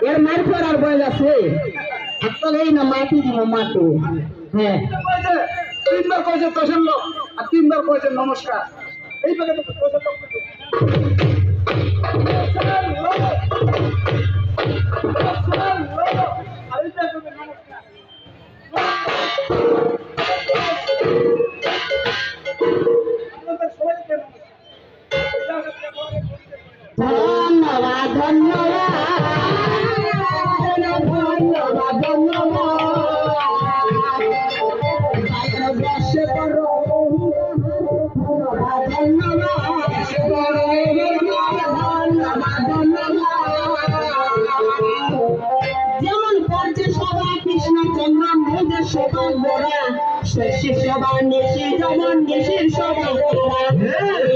এর মার করার বয়স আছে একটা এই না মাটি দিব মাটি হ্যাঁ তিনবার কয়েছে তোষের লোক আর তিনবার কয়েছে নমস্কার এই ব্যাপারে ধন্যবাদ ধন্যবাদ ধন্যবাদ ধন্যবাদ বসে করো যেমন করছে সবাই কৃষ্ণচন্দ্র মোদের সবাই গোড়া শশী সবাই নিশি যেমন নিশির সবাই গোড়া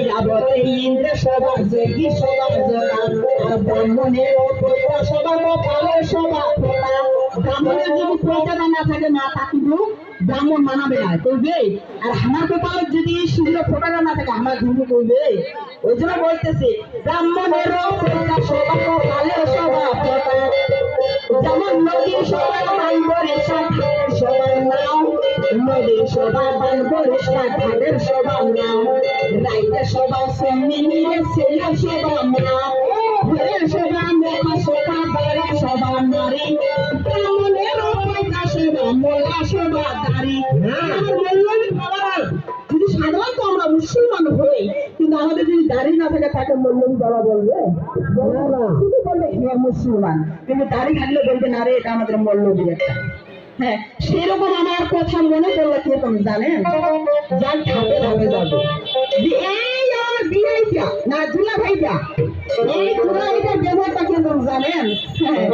যাবতে ইন্দ্র সবাই যোগী সবাই জোড়া আর ব্রাহ্মণের সবাই ভালো সবাই ফোড়া ব্রাহ্মণের যদি প্রজারা না থাকে মা তাকিব ব্রাহ্মণ মানাবে না করবে আর আমার কপালে যদি সূর্য ফোটানো না থাকে আমার ধর্ম করবে ওই জন্য বলতেছে ব্রাহ্মণের সবাই ভালো সবাই ফোটা যেমন নদীর সবাই বানবরের সবাই নাও নদীর সবাই বানবরের ঘাটের সবাই নাও রাইতে সবাই সেমিনিয়ে ছেলে সবাই নাও ঘরের সবাই মেলা সবাই বাড়ি সবাই নারী ব্রাহ্মণের সবাই মোলা সবাই দাঁড়ি যদি সাধারণত আমরা মুসলমান হই কিন্তু আমাদের যদি দাড়ি না থাকে তাকে মল্লবী বাবা বলবে শুধু বলবে হ্যাঁ মুসলমান কিন্তু দাড়ি থাকলে বলবে না রে এটা আমাদের মল্লবী একটা হ্যাঁ সেরকম আমার কথা মনে করলে কিরকম জানেন যার ধাপে ধাপে যাবে এই আমার বিনাইটা না দুলা ভাইটা এই দুলা ভাইটার ব্যবহারটা কিরকম জানেন হ্যাঁ